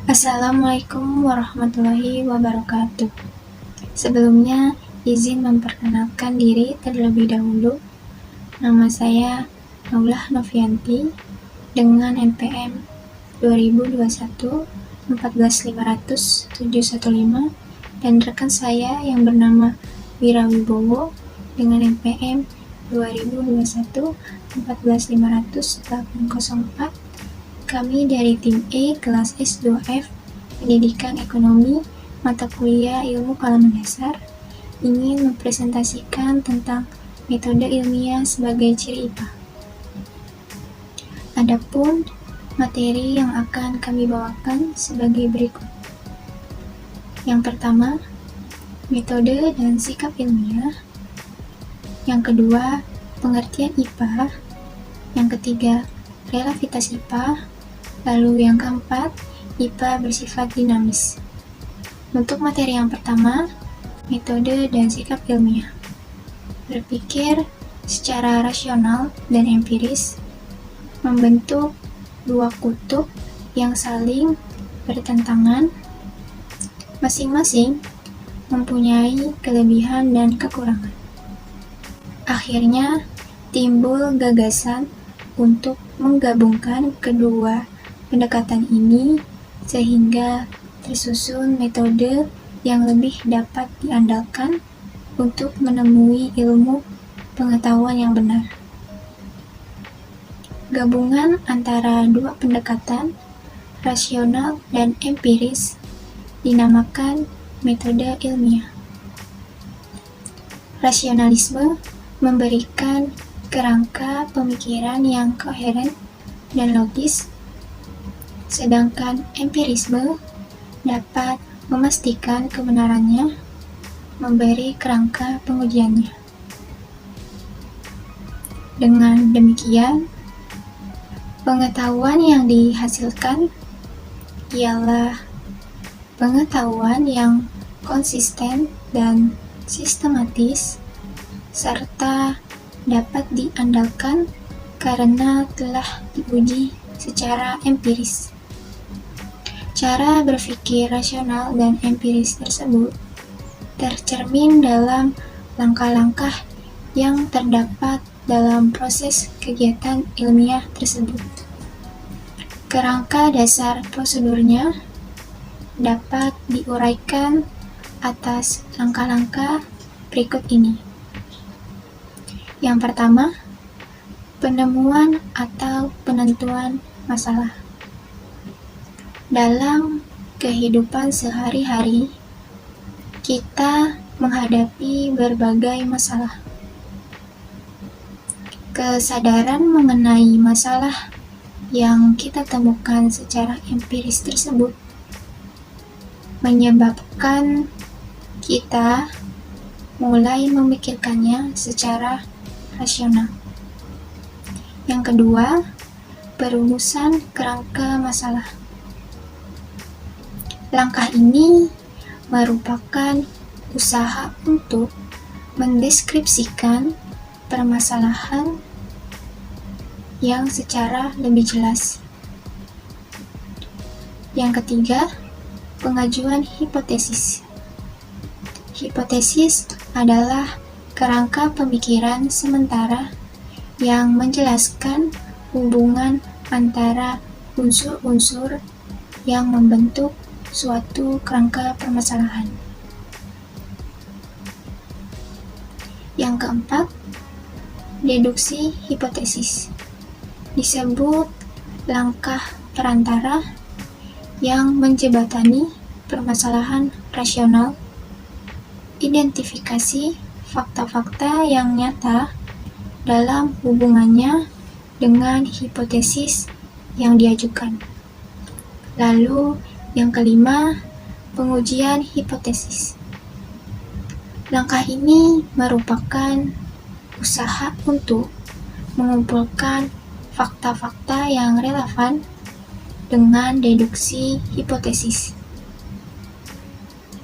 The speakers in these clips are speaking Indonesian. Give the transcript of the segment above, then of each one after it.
Assalamualaikum warahmatullahi wabarakatuh. Sebelumnya, izin memperkenalkan diri terlebih dahulu. Nama saya Naulah Novianti dengan NPM 2021 14500 715 dan rekan saya yang bernama Wira Wibowo dengan NPM 2021 14500 804. Kami dari tim E kelas S2F Pendidikan Ekonomi mata kuliah Ilmu Kalam Dasar ingin mempresentasikan tentang metode ilmiah sebagai ciri IPA. Adapun materi yang akan kami bawakan sebagai berikut. Yang pertama, metode dan sikap ilmiah. Yang kedua, pengertian IPA. Yang ketiga, relativitas IPA. Lalu yang keempat, IPA bersifat dinamis. Untuk materi yang pertama, metode dan sikap ilmiah. Berpikir secara rasional dan empiris, membentuk dua kutub yang saling bertentangan, masing-masing mempunyai kelebihan dan kekurangan. Akhirnya, timbul gagasan untuk menggabungkan kedua pendekatan ini sehingga tersusun metode yang lebih dapat diandalkan untuk menemui ilmu pengetahuan yang benar. Gabungan antara dua pendekatan, rasional dan empiris, dinamakan metode ilmiah. Rasionalisme memberikan kerangka pemikiran yang koheren dan logis, sedangkan empirisme dapat memastikan kebenarannya, memberi kerangka pengujiannya. Dengan demikian, pengetahuan yang dihasilkan ialah pengetahuan yang konsisten dan sistematis, serta dapat diandalkan karena telah diuji secara empiris. Cara berpikir rasional dan empiris tersebut tercermin dalam langkah-langkah yang terdapat dalam proses kegiatan ilmiah tersebut. Kerangka dasar prosedurnya dapat diuraikan atas langkah-langkah berikut ini. Yang pertama, penemuan atau penentuan masalah. Dalam kehidupan sehari-hari, kita menghadapi berbagai masalah. Kesadaran mengenai masalah yang kita temukan secara empiris tersebut menyebabkan kita mulai memikirkannya secara rasional. Yang kedua, perumusan kerangka masalah. Langkah ini merupakan usaha untuk mendeskripsikan permasalahan yang secara lebih jelas. Yang ketiga, pengajuan hipotesis. Hipotesis adalah kerangka pemikiran sementara yang menjelaskan hubungan antara unsur-unsur yang membentuk suatu kerangka permasalahan. Yang keempat, deduksi hipotesis. Disebut langkah perantara yang menjembatani permasalahan rasional, identifikasi fakta-fakta yang nyata dalam hubungannya dengan hipotesis yang diajukan. Lalu, yang kelima, pengujian hipotesis. Langkah ini merupakan usaha untuk mengumpulkan fakta-fakta yang relevan dengan deduksi hipotesis.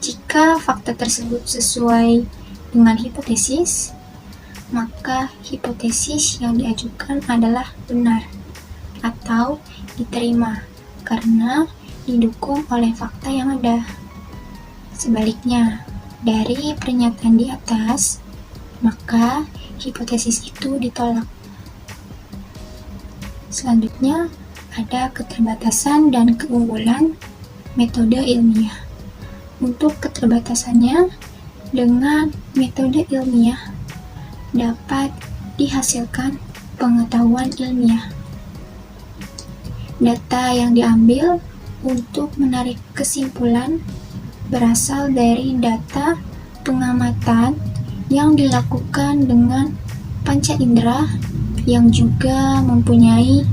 Jika fakta tersebut sesuai dengan hipotesis, maka hipotesis yang diajukan adalah benar atau diterima karena didukung oleh fakta yang ada. Sebaliknya, dari pernyataan di atas, maka hipotesis itu ditolak. Selanjutnya, ada keterbatasan dan keunggulan metode ilmiah. Untuk keterbatasannya, dengan metode ilmiah dapat dihasilkan pengetahuan ilmiah. Data yang diambil untuk menarik kesimpulan berasal dari data pengamatan yang dilakukan dengan panca indera yang juga mempunyai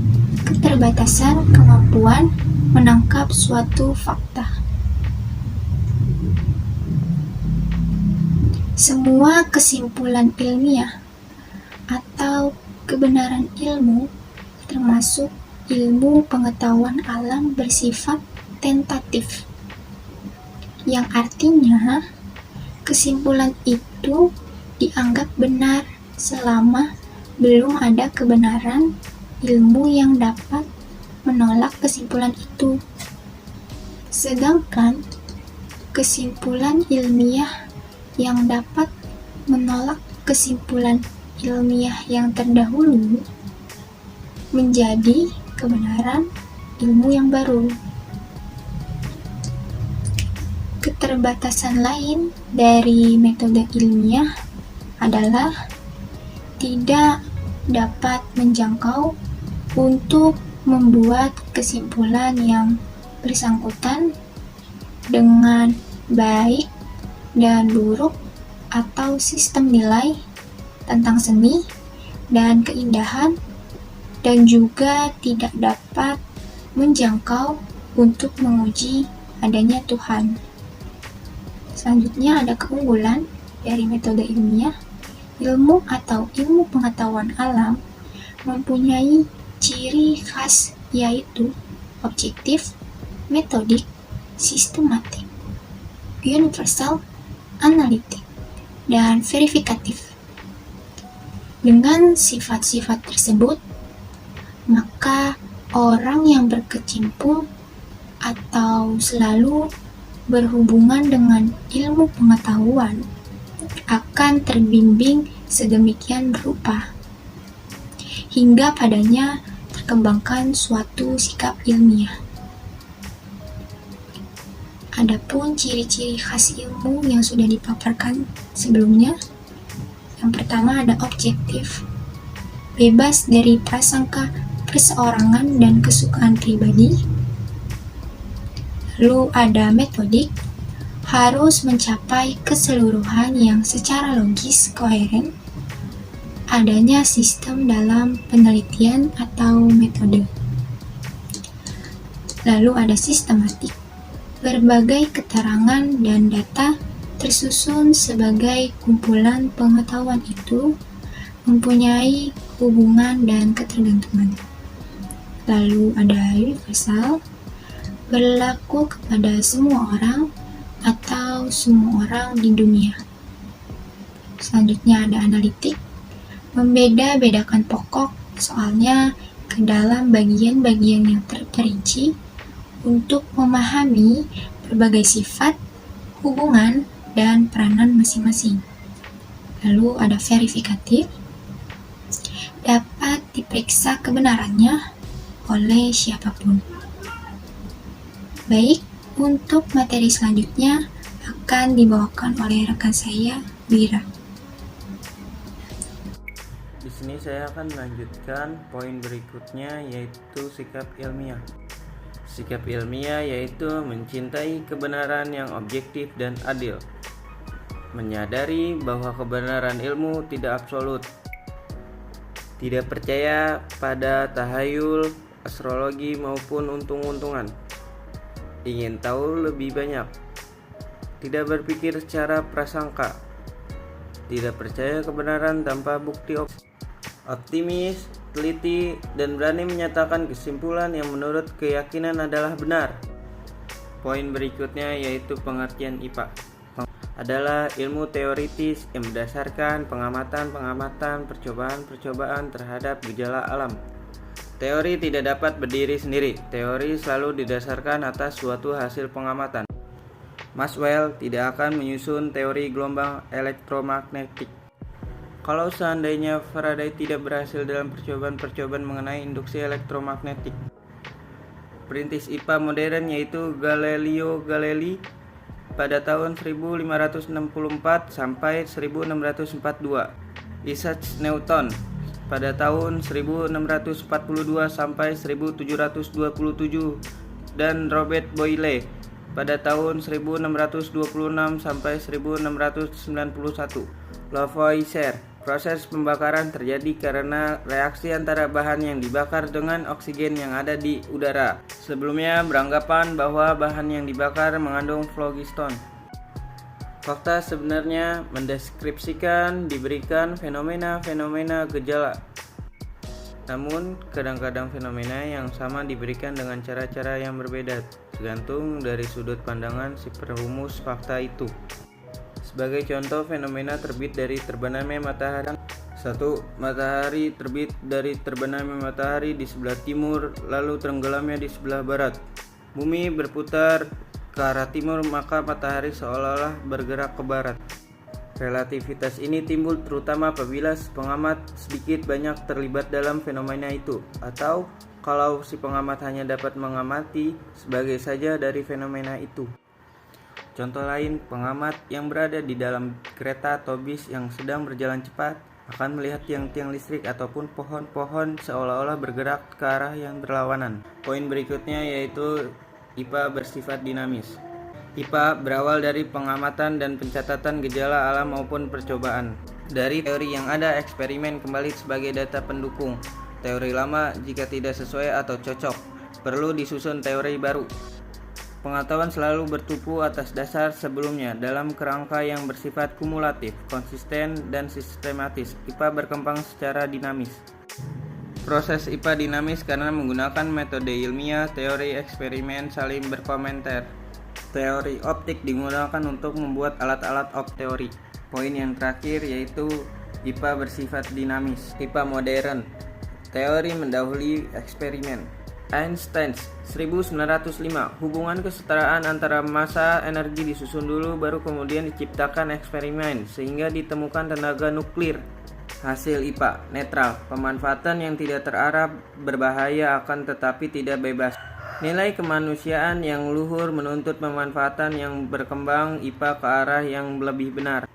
keterbatasan kemampuan menangkap suatu fakta. Semua kesimpulan ilmiah atau kebenaran ilmu, termasuk ilmu pengetahuan alam, bersifat tentatif, yang artinya kesimpulan itu dianggap benar selama belum ada kebenaran ilmu yang dapat menolak kesimpulan itu. Sedangkan kesimpulan ilmiah yang dapat menolak kesimpulan ilmiah yang terdahulu menjadi kebenaran ilmu yang baru. Keterbatasan lain dari metode ilmiah adalah tidak dapat menjangkau untuk membuat kesimpulan yang bersangkutan dengan baik dan buruk atau sistem nilai tentang seni dan keindahan, dan juga tidak dapat menjangkau untuk menguji adanya Tuhan. Selanjutnya ada keunggulan dari metode ilmiah. Ilmu atau ilmu pengetahuan alam mempunyai ciri khas, yaitu objektif, metodik, sistematik, universal, analitik, dan verifikatif. Dengan sifat-sifat tersebut, maka orang yang berkecimpung atau selalu berhubungan dengan ilmu pengetahuan akan terbimbing sedemikian rupa hingga padanya terkembangkan suatu sikap ilmiah. Adapun ciri-ciri khas ilmu yang sudah dipaparkan sebelumnya, yang pertama ada objektif, bebas dari prasangka perseorangan dan kesukaan pribadi. Lalu ada metodik, harus mencapai keseluruhan yang secara logis koheren. Adanya sistem dalam penelitian atau metode. Lalu ada sistematik, berbagai keterangan dan data tersusun sebagai kumpulan pengetahuan itu mempunyai hubungan dan ketergantungan. Lalu ada universal, berlaku kepada semua orang atau semua orang di dunia. Selanjutnya ada analitik, membeda-bedakan pokok soalnya ke dalam bagian-bagian yang terperinci untuk memahami berbagai sifat, hubungan, dan peranan masing-masing. Lalu ada verifikatif, dapat diperiksa kebenarannya oleh siapapun. Baik, untuk materi selanjutnya akan dibawakan oleh rekan saya, Wira. Di sini saya akan melanjutkan poin berikutnya, yaitu sikap ilmiah. Sikap ilmiah yaitu mencintai kebenaran yang objektif dan adil, menyadari bahwa kebenaran ilmu tidak absolut, tidak percaya pada tahayul, astrologi maupun untung-untungan, ingin tahu lebih banyak, tidak berpikir secara prasangka, tidak percaya kebenaran tanpa bukti, optimis, teliti, dan berani menyatakan kesimpulan yang menurut keyakinan adalah benar. Poin berikutnya yaitu pengertian IPA adalah ilmu teoritis yang berdasarkan pengamatan-percobaan terhadap gejala alam. Teori tidak dapat berdiri sendiri. Teori selalu didasarkan atas suatu hasil pengamatan. Maxwell tidak akan menyusun teori gelombang elektromagnetik kalau seandainya Faraday tidak berhasil dalam percobaan-percobaan mengenai induksi elektromagnetik. Perintis IPA modern yaitu Galileo Galilei pada tahun 1564 sampai 1642, Isaac Newton pada tahun 1642 sampai 1727, dan Robert Boyle pada tahun 1626 sampai 1691. Lavoisier. Proses pembakaran terjadi karena reaksi antara bahan yang dibakar dengan oksigen yang ada di udara. Sebelumnya beranggapan bahwa bahan yang dibakar mengandung phlogiston. Fakta sebenarnya mendeskripsikan diberikan fenomena-fenomena gejala. Namun, kadang-kadang fenomena yang sama diberikan dengan cara-cara yang berbeda, tergantung dari sudut pandangan si perumus fakta itu. Sebagai contoh, fenomena terbit dari terbenamnya matahari. 1. Matahari terbit dari terbenamnya matahari di sebelah timur, lalu tenggelamnya di sebelah barat. Bumi berputar ke arah timur, maka matahari seolah-olah bergerak ke barat. Relativitas ini timbul terutama apabila si pengamat sedikit banyak terlibat dalam fenomena itu, atau kalau si pengamat hanya dapat mengamati sebagai saja dari fenomena itu. Contoh lain, pengamat yang berada di dalam kereta atau bis yang sedang berjalan cepat akan melihat tiang-tiang listrik ataupun pohon-pohon seolah-olah bergerak ke arah yang berlawanan. Poin berikutnya yaitu IPA bersifat dinamis. IPA berawal dari pengamatan dan pencatatan gejala alam maupun percobaan. Dari teori yang ada, eksperimen kembali sebagai data pendukung. Teori lama jika tidak sesuai atau cocok, perlu disusun teori baru. Pengetahuan selalu bertumpu atas dasar sebelumnya dalam kerangka yang bersifat kumulatif, konsisten, dan sistematis. IPA berkembang secara dinamis. Proses IPA dinamis karena menggunakan metode ilmiah, teori eksperimen saling berkomentar. Teori optik digunakan untuk membuat alat-alat teori. Poin yang terakhir yaitu IPA bersifat dinamis. IPA modern. Teori mendahului eksperimen. Einstein 1905. Hubungan kesetaraan antara massa energi disusun dulu, baru kemudian diciptakan eksperimen sehingga ditemukan tenaga nuklir. Hasil IPA netral. Pemanfaatan yang tidak terarah berbahaya akan tetapi tidak bebas. Nilai kemanusiaan yang luhur menuntut pemanfaatan yang berkembang. IPA ke arah yang lebih benar.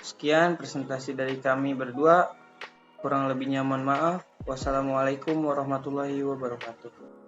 Sekian presentasi dari kami berdua. Kurang lebihnya mohon maaf. Wassalamualaikum warahmatullahi wabarakatuh.